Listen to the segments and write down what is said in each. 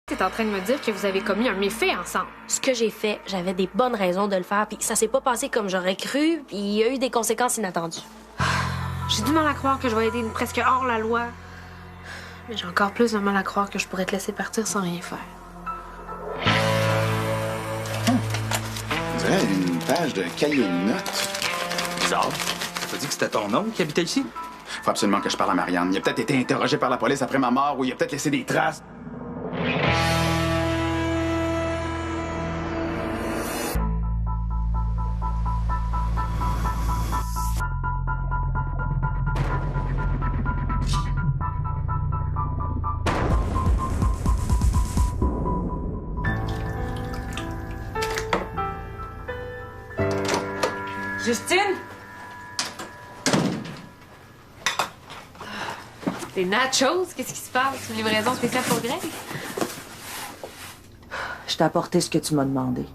T'es en train de me dire que vous avez commis un méfait ensemble. Ce que j'ai fait, j'avais des bonnes raisons de le faire, puis ça s'est pas passé comme j'aurais cru, puis il y a eu des conséquences inattendues. J'ai du mal à croire que je vais aider une presque hors-la-loi. Mais j'ai encore plus de mal à croire que je pourrais te laisser partir sans rien faire. On dirait une page de cahier de notes. Bizarre. T'as dit que c'était ton oncle qui habitait ici? Faut absolument que je parle à Marianne. Il a peut-être été interrogé par la police après ma mort ou il a peut-être laissé des traces. Justine? Des nachos? Qu'est-ce qui se passe? Une livraison spéciale pour Greg? Je t'ai apporté ce que tu m'as demandé.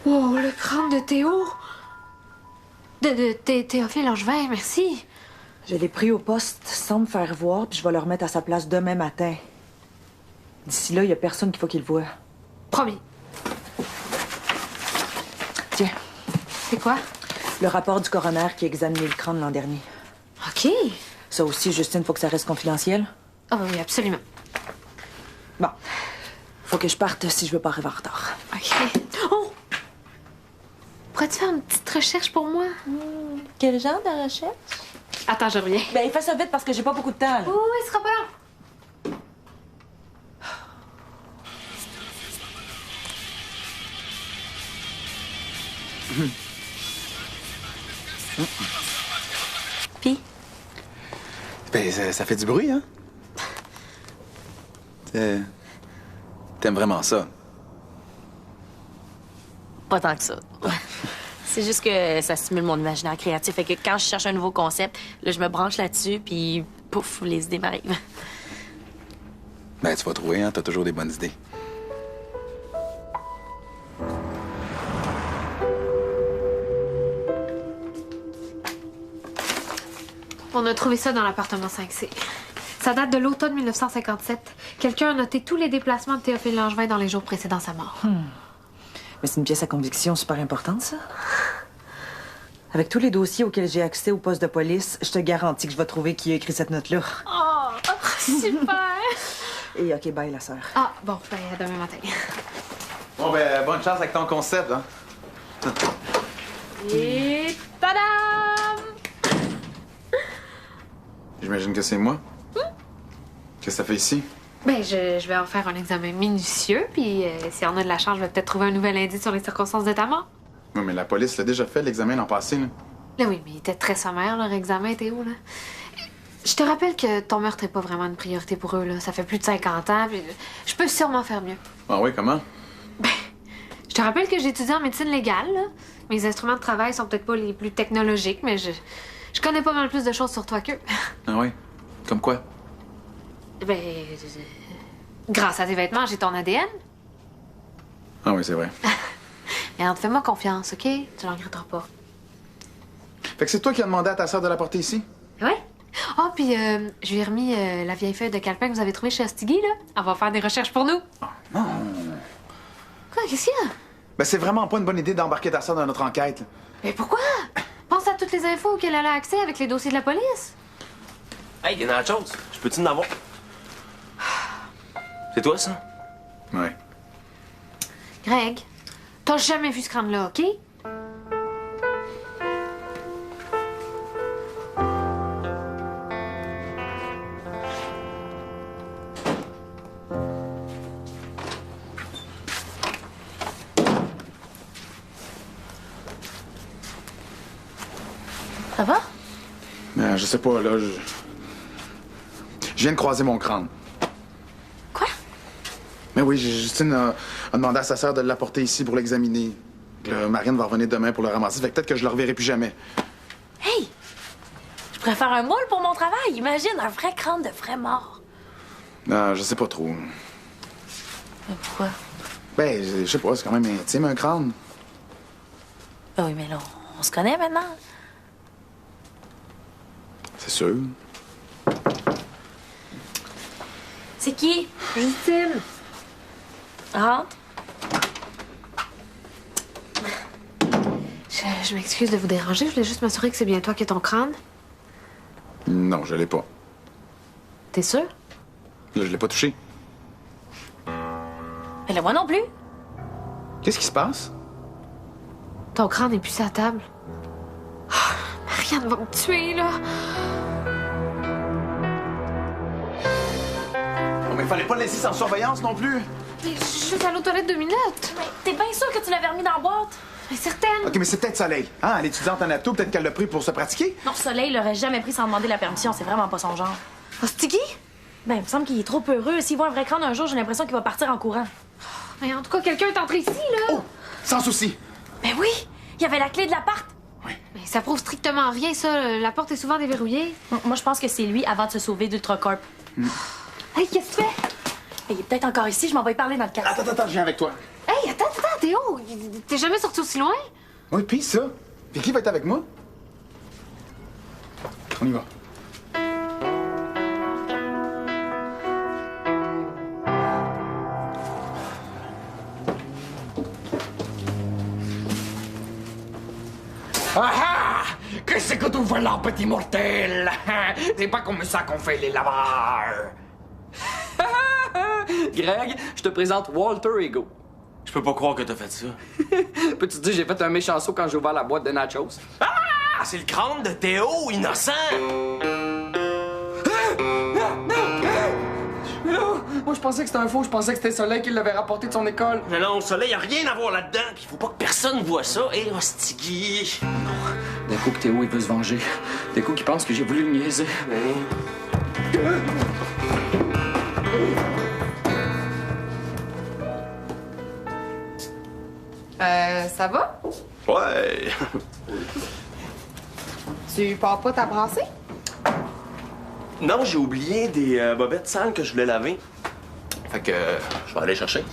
Oh, le crâne de Théo! De Théophile Langevin, merci. Je l'ai pris au poste sans me faire voir, puis je vais le remettre à sa place demain matin. D'ici là, il y a personne qu'il faut qu'il le voie. Promis. Tiens, C'est quoi? le rapport du coroner qui a examiné le crâne l'an dernier. OK. Ça aussi, Justine, faut que ça reste confidentiel. Ah oui, absolument. Bon, faut que je parte si je veux pas arriver en retard. OK. Oh! Pourrais-tu faire une petite recherche pour moi? Quel genre de recherche? Attends, je reviens. Ben, fais ça vite parce que j'ai pas beaucoup de temps, là. Oui, oui, ce sera pas long. Puis, Ben, ça fait du bruit, hein? T'aimes vraiment ça? pas tant que ça. C'est juste que ça stimule mon imaginaire créatif. Fait que quand je cherche un nouveau concept, là, je me branche là-dessus, puis pouf, les idées m'arrivent. Ben, tu vas trouver, hein? T'as toujours des bonnes idées. On a trouvé ça dans l'appartement 5C. Ça date de l'automne 1957. Quelqu'un a noté tous les déplacements de Théophile Langevin dans les jours précédant sa mort. Mais c'est une pièce à conviction super importante, ça. Avec tous les dossiers auxquels j'ai accès au poste de police, je te garantis que je vais trouver qui a écrit cette note-là. Oh, super! Et OK, bye, la sœur. Ah, bon, ben, à demain matin. Bon, ben, bonne chance avec ton concept, hein? Et tadam! J'imagine que c'est moi. Qu'est-ce que ça fait ici? Ben, je vais en faire un examen minutieux, puis si on a de la chance, je vais peut-être trouver un nouvel indice sur les circonstances de ta mort. Oui, mais la police l'a déjà fait, l'examen l'an passé, là. Là, oui, mais il était très sommaire, leur examen, Théo, là. Je te rappelle que ton meurtre n'est pas vraiment une priorité pour eux, là. Ça fait plus de 50 ans, puis je peux sûrement faire mieux. Ah oui, comment? Je te rappelle que j'étudie en médecine légale, là. Mes instruments de travail sont peut-être pas les plus technologiques, mais je connais pas mal plus de choses sur toi qu'eux. Ah oui? Comme quoi? Ben, grâce à tes vêtements, j'ai ton ADN. Ah oui, c'est vrai. Mais fais-moi confiance, OK? Tu l'en regretteras pas. Fait que c'est toi qui as demandé à ta sœur de la porter ici? Ouais? Ah, puis je lui ai remis la vieille feuille de calepin que vous avez trouvée chez Ostigui, là. Elle va faire des recherches pour nous. Oh, non! Quoi? Qu'est-ce qu'il y a? Ben, c'est vraiment pas une bonne idée d'embarquer ta sœur dans notre enquête. Là. Mais pourquoi? Pense à toutes les infos auxquelles elle a accès avec les dossiers de la police. Hey, des nachos! Je peux-tu en avoir? C'est toi, ça? Ouais. Greg, t'as jamais vu ce crâne-là, OK? Ça va? Je sais pas, là, je viens de croiser mon crâne. Quoi? Mais oui, Justine a demandé à sa sœur de l'apporter ici pour l'examiner. Marianne va revenir demain pour le ramasser, fait que peut-être que je le reverrai plus jamais. Hey! Je pourrais faire un moule pour mon travail. Imagine, un vrai crâne de vrai mort. Non, je sais pas trop. Mais pourquoi? Ben, je sais pas, c'est quand même intime, un crâne. Ben oui, mais là, on se connaît maintenant. C'est sûr. C'est qui? Justine! Rentre. Je m'excuse de vous déranger. Je voulais juste m'assurer que c'est bien toi qui as ton crâne. Non, je l'ai pas. T'es sûr? Là, je l'ai pas touché. Mais là, moi non plus. Qu'est-ce qui se passe? Ton crâne est plus sur la table. Ah, Marianne va me tuer, là. Oh, mais fallait pas le laisser sans surveillance non plus. Je suis juste allée aux toilettes 2 minutes. Mais t'es bien sûr que tu l'avais remis dans la boîte? Mais certaine. OK, mais c'est peut-être Soleil. Hein, l'étudiante en ato, peut-être qu'elle l'a pris pour se pratiquer. Non, Soleil l'aurait jamais pris sans demander la permission. C'est vraiment pas son genre. Oh, c'est qui? Ben, il me semble qu'il est trop heureux. S'il voit un vrai crâne un jour, j'ai l'impression qu'il va partir en courant. Mais en tout cas, quelqu'un est entré ici, là. Oh, sans souci. Ben oui! Il y avait la clé de l'appart. Mais ça prouve strictement rien, ça. La porte est souvent déverrouillée. Moi, je pense que c'est lui avant de se sauver d'Ultracorp. Hey, qu'est-ce que tu fais? Il est peut-être encore ici. Je m'en vais y parler dans le cadre. Attends, je viens avec toi. Hey, attends, Théo. T'es jamais sorti aussi loin? Oui, puis ça. Vicky va être avec moi. On y va. Ah ah! Qu'est-ce que tu fais là, petit mortel? C'est pas comme ça qu'on fait les lavages. Greg, je te présente Walter Ego. Je peux pas croire que t'as fait ça. Peux-tu te dire, j'ai fait un méchant saut quand j'ai ouvert la boîte de nachos? Ah, c'est le crâne de Théo, innocent! Non! Moi, je pensais que c'était un faux. Je pensais que c'était Soleil qui l'avait rapporté de son école. Mais non, Soleil, y a rien à voir là-dedans, pis faut pas que personne voit ça. Hé, hostigui! D'un coup que Théo, il veut se venger. D'un coup qu'il pense que j'ai voulu le niaiser. Ça va? Ouais. Tu pars pas ta brassée? Non, j'ai oublié des bobettes sales que je voulais laver. Fait que je vais aller chercher.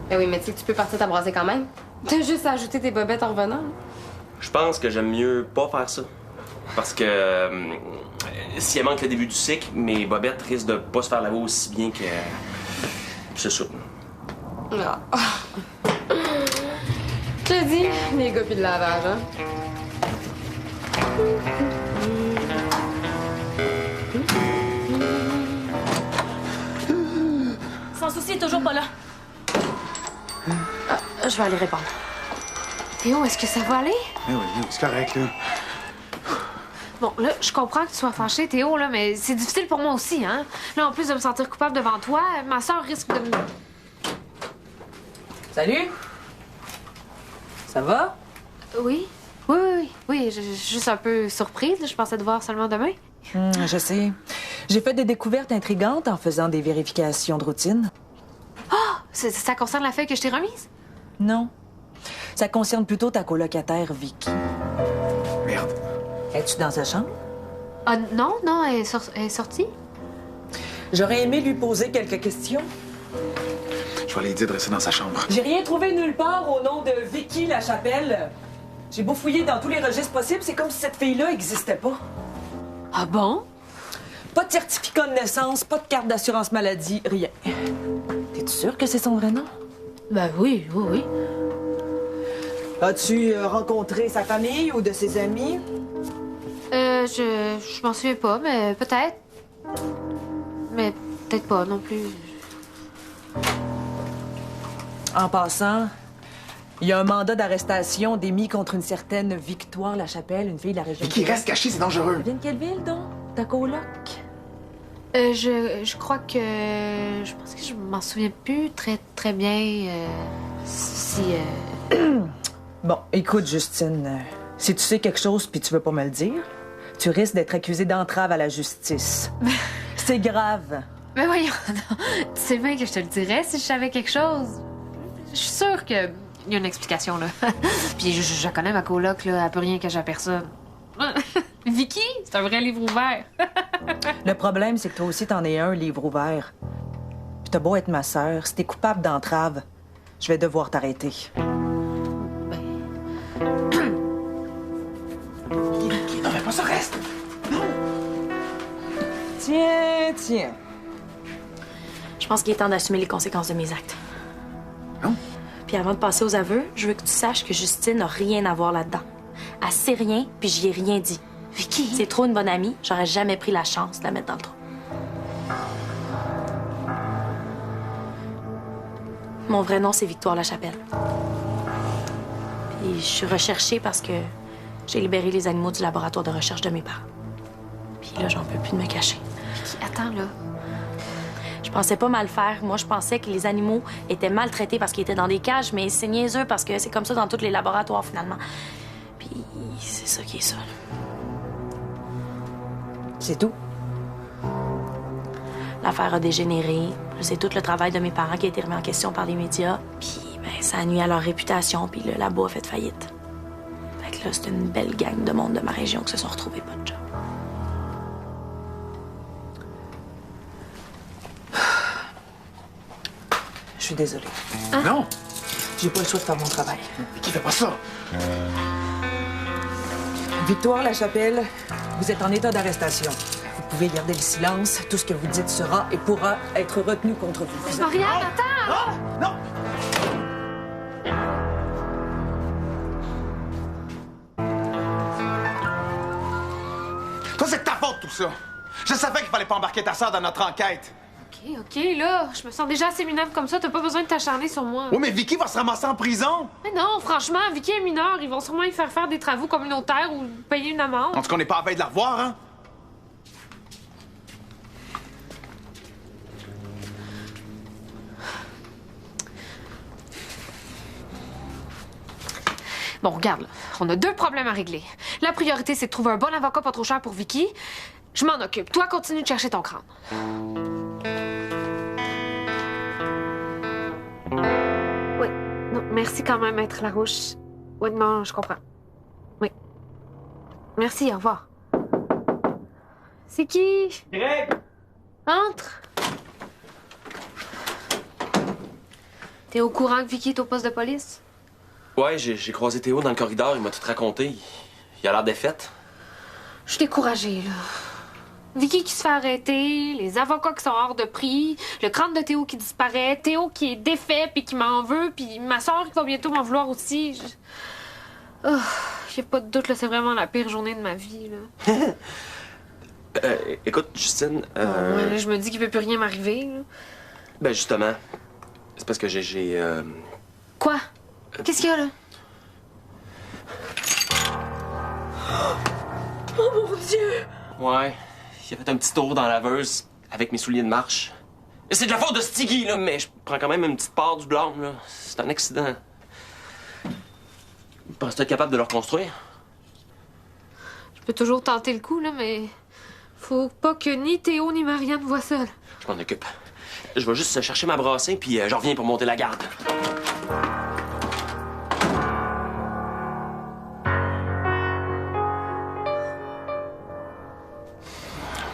Ben oui, mais tu sais que tu peux partir ta brassée quand même. T'as juste à ajouter tes bobettes en revenant. Je pense que j'aime mieux pas faire ça. Parce que si elle manque le début du cycle, mes bobettes risquent de pas se faire laver aussi bien que. C'est ça. Ah. Je te dis, les gars pis de lavage, hein? Sans souci, il est toujours pas là. Je vais aller répondre. Théo, est-ce que ça va aller? Mais oui, c'est correct, là. Bon, là, je comprends que tu sois fâché, Théo, là, mais c'est difficile pour moi aussi, hein? Là, en plus de me sentir coupable devant toi, ma soeur risque de me... Salut? Ça va? Oui? Oui, je suis juste un peu surprise. Là. Je pensais te voir seulement demain. Je sais. J'ai fait des découvertes intrigantes en faisant des vérifications de routine. Ça concerne la feuille que je t'ai remise? Non. Ça concerne plutôt ta colocataire, Vicky. Merde. Es-tu dans sa chambre? Ah, non, elle est sortie. J'aurais aimé lui poser quelques questions. Je vais aller dire de rester dans sa chambre. J'ai rien trouvé nulle part au nom de Vicky Lachapelle. J'ai beau fouiller dans tous les registres possibles, c'est comme si cette fille-là existait pas. Ah bon? Pas de certificat de naissance, pas de carte d'assurance maladie, rien. T'es-tu sûre que c'est son vrai nom? Ben oui. As-tu rencontré sa famille ou de ses amis? Je m'en souviens pas, mais peut-être. Mais peut-être pas non plus. En passant, il y a un mandat d'arrestation d'émis contre une certaine Victoire Lachapelle, une fille de la région. Vicky, reste caché, c'est dangereux. Elle vient de quelle ville, donc? Ta coloc? Je crois que... Je pense que je m'en souviens plus très bien si... Bon, écoute, Justine, si tu sais quelque chose puis tu veux pas me le dire, tu risques d'être accusée d'entrave à la justice. C'est grave. Mais voyons, non. Tu sais bien que je te le dirais si je savais quelque chose. Je suis sûre qu'il y a une explication, là. Puis je connais ma coloc, là, elle peut rien cacher à personne. Vicky, c'est un vrai livre ouvert. Le problème, c'est que toi aussi, t'en es un livre ouvert. Puis t'as beau être ma sœur, si t'es coupable d'entrave, je vais devoir t'arrêter. Non, mais pas ça, reste. Tiens. pense qu'il est temps d'assumer les conséquences de mes actes. Non? Puis avant de passer aux aveux, je veux que tu saches que Justine n'a rien à voir là-dedans. Elle sait rien, puis j'y ai rien dit. Vicky! C'est trop une bonne amie, j'aurais jamais pris la chance de la mettre dans le trou. Mon vrai nom, c'est Victoire Lachapelle. Puis je suis recherchée parce que j'ai libéré les animaux du laboratoire de recherche de mes parents. Puis là, j'en peux plus de me cacher. Vicky, attends, là. Je pensais pas mal faire. Moi, je pensais que les animaux étaient maltraités parce qu'ils étaient dans des cages, mais c'est niaiseux parce que c'est comme ça dans tous les laboratoires, finalement. Puis c'est ça qui est ça. C'est tout. L'affaire a dégénéré. C'est tout le travail de mes parents qui a été remis en question par les médias. Puis, ben, ça a nuit à leur réputation, puis le labo a fait faillite. Fait que là, c'est une belle gang de monde de ma région qui se sont retrouvés pas de job. Je suis désolée. Non! J'ai pas le choix de faire mon travail. Vicky, fais pas ça! Victoire Lachapelle, vous êtes en état d'arrestation. Vous pouvez garder le silence. Tout ce que vous dites sera et pourra être retenu contre vous. Marianne, attends! Non! Toi, c'est de ta faute, tout ça! Je savais qu'il fallait pas embarquer ta sœur dans notre enquête! OK, là, je me sens déjà assez minable comme ça. T'as pas besoin de t'acharner sur moi. Oui, mais Vicky va se ramasser en prison! Mais non, franchement, Vicky est mineure. Ils vont sûrement y faire des travaux communautaires ou payer une amende. En tout cas, on n'est pas à veille de la revoir, hein? Bon, regarde, là. On a 2 problèmes à régler. La priorité, c'est de trouver un bon avocat pas trop cher pour Vicky. Je m'en occupe. Toi, continue de chercher ton crâne. Oui. Non, merci quand même, Maître Larouche. Oui, non, je comprends. Oui. Merci, au revoir. C'est qui? Greg! Entre. T'es au courant que Vicky est au poste de police? Ouais, j'ai croisé Théo dans le corridor, il m'a tout raconté. Il a l'air défaite. Je suis découragée, là. Vicky qui se fait arrêter, les avocats qui sont hors de prix, le crâne de Théo qui disparaît, Théo qui est défait puis qui m'en veut, puis ma soeur qui va bientôt m'en vouloir aussi. Oh, y a pas de doute, là, c'est vraiment la pire journée de ma vie, là. Écoute, Justine, Ouais, là, je me dis qu'il peut plus rien m'arriver, là. ben justement, c'est parce que j'ai Quoi? Qu'est-ce qu'il y a, là? Oh mon Dieu! Ouais, il a fait un petit tour dans la laveuse avec mes souliers de marche. C'est de la faute de Stiggy, là, mais je prends quand même une petite part du blâme, là. C'est un accident. Penses-tu être capable de le reconstruire? Je peux toujours tenter le coup, là, mais faut pas que ni Théo ni Marianne voient ça, là. Je m'en occupe. Je vais juste chercher ma brassée, puis je reviens pour monter la garde.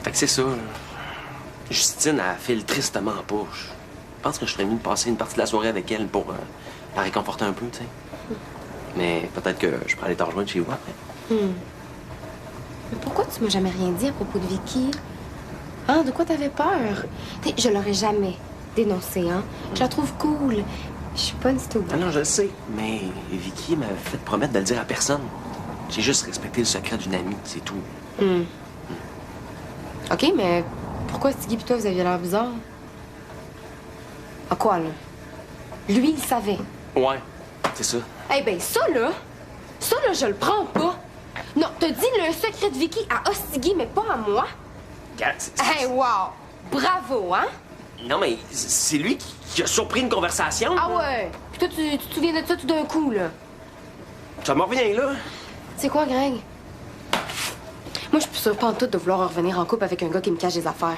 Fait que c'est ça, là. Justine, elle file tristement pas. Je pense que je serais mieux de passer une partie de la soirée avec elle pour la réconforter un peu, tu sais. Mais peut-être que je pourrais aller te rejoindre chez vous après. Mais pourquoi tu m'as jamais rien dit à propos de Vicky? Hein, de quoi t'avais peur? Je l'aurais jamais dénoncée, hein? Je la trouve cool. Je suis pas une stupide. Ah non, je le sais, mais Vicky m'avait fait promettre de le dire à personne. J'ai juste respecté le secret d'une amie, c'est tout. OK, mais pourquoi Stiggy et toi, vous aviez l'air bizarre? À quoi, là? Lui, il savait. Ouais, c'est ça. Eh ben, ça, là, je le prends pas. Non, t'as dit le secret de Vicky à Stiggy, mais pas à moi. Regarde, Hey, wow! Bravo, hein? Non, mais c'est lui qui a surpris une conversation. Ah ouais! Puis toi, tu te souviens de ça tout d'un coup, là. Ça m'en revient, là. C'est quoi, Greg? Moi, je suis plus sûre pas en tout de vouloir revenir en couple avec un gars qui me cache des affaires.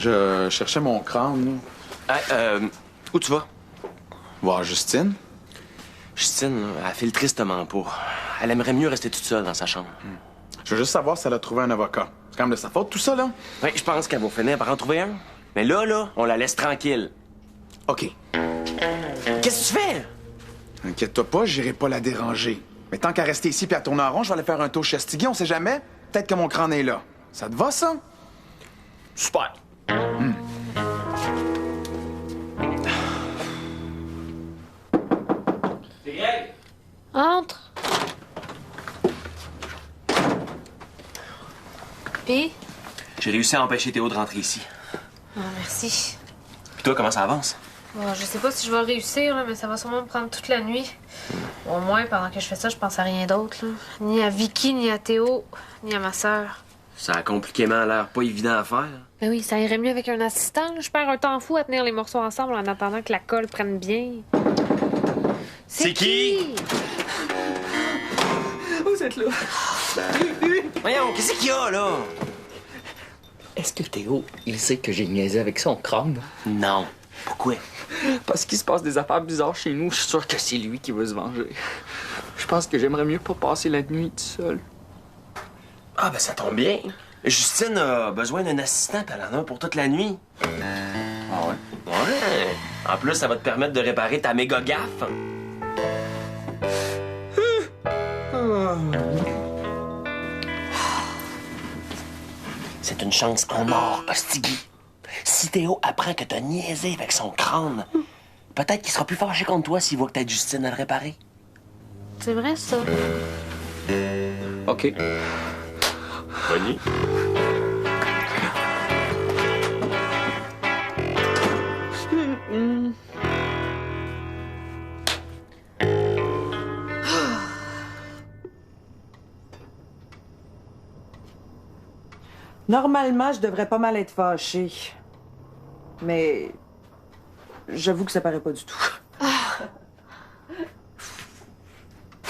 Je cherchais mon crâne, là. Hey, où tu vas? Voir Justine. Justine, elle file tristement pas. Elle aimerait mieux rester toute seule dans sa chambre. Je veux juste savoir si elle a trouvé un avocat. C'est quand même de sa faute, tout ça, là. Oui, je pense qu'elle va finir par en trouver un. Mais là, on la laisse tranquille. OK. Qu'est-ce que tu fais? Inquiète-toi pas, j'irai pas la déranger. Mais tant qu'à rester ici puis à tourner en rond, je vais aller faire un tour chez Stiggy, on sait jamais. Peut-être que mon crâne est là. Ça te va, ça? Super. C'est Greg. Entre. Puis? J'ai réussi à empêcher Théo de rentrer ici. Oh, merci. Puis toi, comment ça avance? Bon, je sais pas si je vais réussir, là, mais ça va sûrement me prendre toute la nuit. Au moins, pendant que je fais ça, je pense à rien d'autre. Là. Ni à Vicky, ni à Théo, ni à ma sœur. Ça a compliquément l'air pas évident à faire. Ben oui, ça irait mieux avec un assistant. Là. Je perds un temps fou à tenir les morceaux ensemble en attendant que la colle prenne bien. C'est qui? Vous êtes là. Voyons, qu'est-ce qu'il y a, là? Est-ce que Théo, il sait que j'ai niaisé avec son crâne? Non. Pourquoi? Parce qu'il se passe des affaires bizarres chez nous, je suis sûr que c'est lui qui veut se venger. Je pense que j'aimerais mieux pas passer la nuit tout seul. Ah, ben ça tombe bien. Justine a besoin d'un assistant, puis elle en a pour toute la nuit. Ah ouais? Ouais. En plus, ça va te permettre de réparer ta méga gaffe. C'est une chance en or, Hostigui. Si Théo apprend que t'as niaisé avec son crâne, peut-être qu'il sera plus fâché contre toi s'il voit que t'as Justine à le réparer. C'est vrai, ça. OK. Bonne nuit. Normalement, je devrais pas mal être fâchée. Mais j'avoue que ça paraît pas du tout.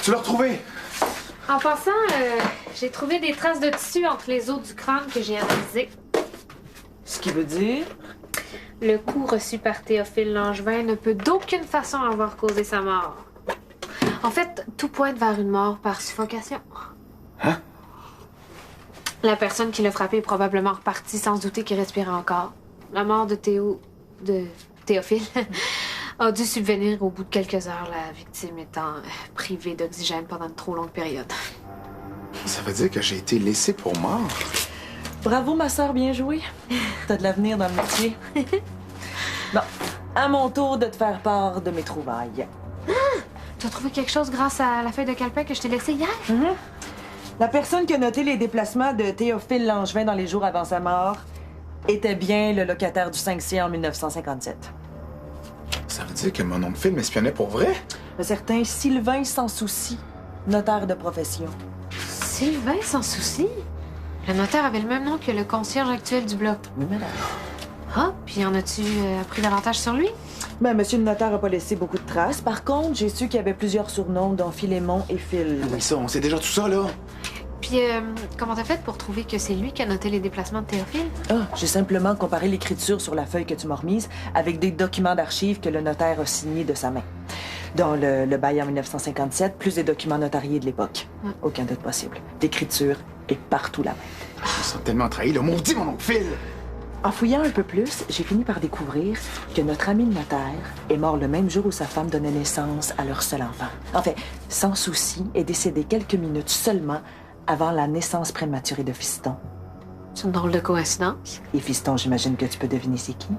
Tu l'as retrouvé? En passant, j'ai trouvé des traces de tissu entre les os du crâne que j'ai analysées. Ce qui veut dire... Le coup reçu par Théophile Langevin ne peut d'aucune façon avoir causé sa mort. En fait, tout pointe vers une mort par suffocation. Hein? La personne qui l'a frappé est probablement repartie sans se douter qu'il respirait encore. La mort de Théophile a dû subvenir au bout de quelques heures, la victime étant privée d'oxygène pendant une trop longue période. Ça veut dire que j'ai été laissé pour mort? Bravo, ma sœur, bien joué. T'as de l'avenir dans le métier. Bon, à mon tour de te faire part de mes trouvailles. Tu as trouvé quelque chose grâce à la feuille de calepin que je t'ai laissée hier? La personne qui a noté les déplacements de Théophile Langevin dans les jours avant sa mort était bien le locataire du 5C en 1957. Ça veut dire que mon nom de film espionnait pour vrai? Un certain Sylvain Sans Souci, notaire de profession. Sylvain Sans Souci? Le notaire avait le même nom que le concierge actuel du bloc. Oui, madame. Ah, puis en as-tu appris davantage sur lui? Ben, monsieur le notaire a pas laissé beaucoup de traces. Par contre, j'ai su qu'il y avait plusieurs surnoms, dont Philémon et Phil. Oui, ça, on sait déjà tout ça, là. Puis, comment t'as fait pour trouver que c'est lui qui a noté les déplacements de Théophile? Ah, j'ai simplement comparé l'écriture sur la feuille que tu m'as remise avec des documents d'archives que le notaire a signés de sa main. Dont le bail en 1957, plus des documents notariés de l'époque. Aucun doute possible. L'écriture est partout la même. Je me sens tellement trahi, le maudit mon oncle Phil! En fouillant un peu plus, j'ai fini par découvrir que notre ami le notaire est mort le même jour où sa femme donnait naissance à leur seul enfant. En fait, Sans Souci est décédé quelques minutes seulement avant la naissance prématurée de Fiston. C'est une drôle de coïncidence. Et Fiston, j'imagine que tu peux deviner c'est qui?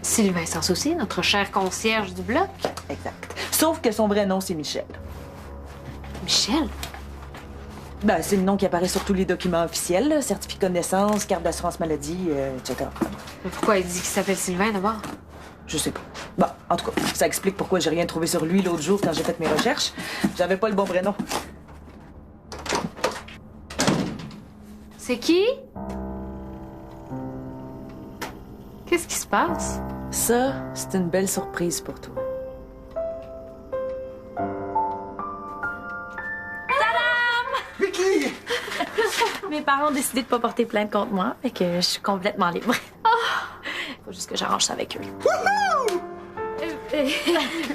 Sylvain Sans Souci, notre cher concierge du bloc. Exact. Sauf que son vrai nom, c'est Michel. Michel? Ben, c'est le nom qui apparaît sur tous les documents officiels, là, certificat de naissance, carte d'assurance maladie, etc. Mais pourquoi il dit qu'il s'appelle Sylvain d'abord? Je sais pas. Bon, en tout cas, ça explique pourquoi j'ai rien trouvé sur lui l'autre jour quand j'ai fait mes recherches. J'avais pas le bon vrai nom. C'est qui? Qu'est-ce qui se passe? Ça, c'est une belle surprise pour toi. Vicky! Mes parents ont décidé de pas porter plainte contre moi, fait que je suis complètement libre. Faut juste que j'arrange ça avec eux.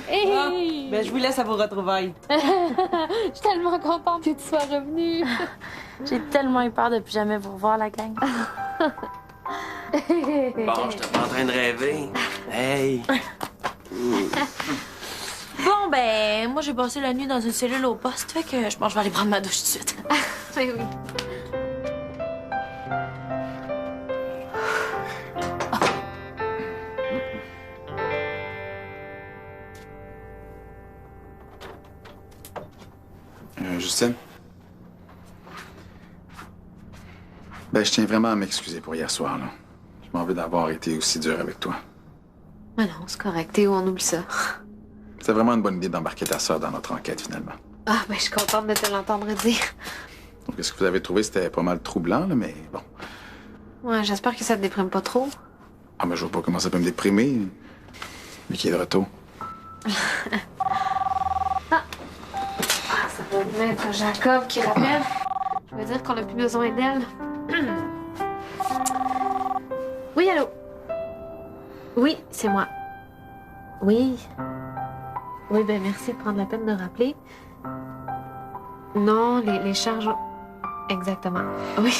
Hey! Ben, je vous laisse à vos retrouvailles. Je suis tellement contente que tu sois revenue. J'ai tellement eu peur de plus jamais vous revoir, la gang. Bon, j'étais pas en train de rêver. Hey! Bon, ben, moi, j'ai passé la nuit dans une cellule au poste, fait que je pense que je vais aller prendre ma douche tout de suite. Oui, oui. Justine? Ben, je tiens vraiment à m'excuser pour hier soir, là. Je m'en veux d'avoir été aussi dur avec toi. Mais non, c'est correct. Théo, on oublie ça. C'est vraiment une bonne idée d'embarquer ta sœur dans notre enquête, finalement. Ah, ben, je suis contente de te l'entendre dire. Donc, ce que vous avez trouvé, c'était pas mal troublant, là, mais bon. Ouais, j'espère que ça te déprime pas trop. Ah, mais je vois pas comment ça peut me déprimer. Mais qui est de retour. Ça doit être Jacob qui rappelle. Je veux dire qu'on a plus besoin d'elle. Oui, allô? Oui, c'est moi. Oui. Oui, ben merci de prendre la peine de rappeler. Non, les charges... Exactement. Oui.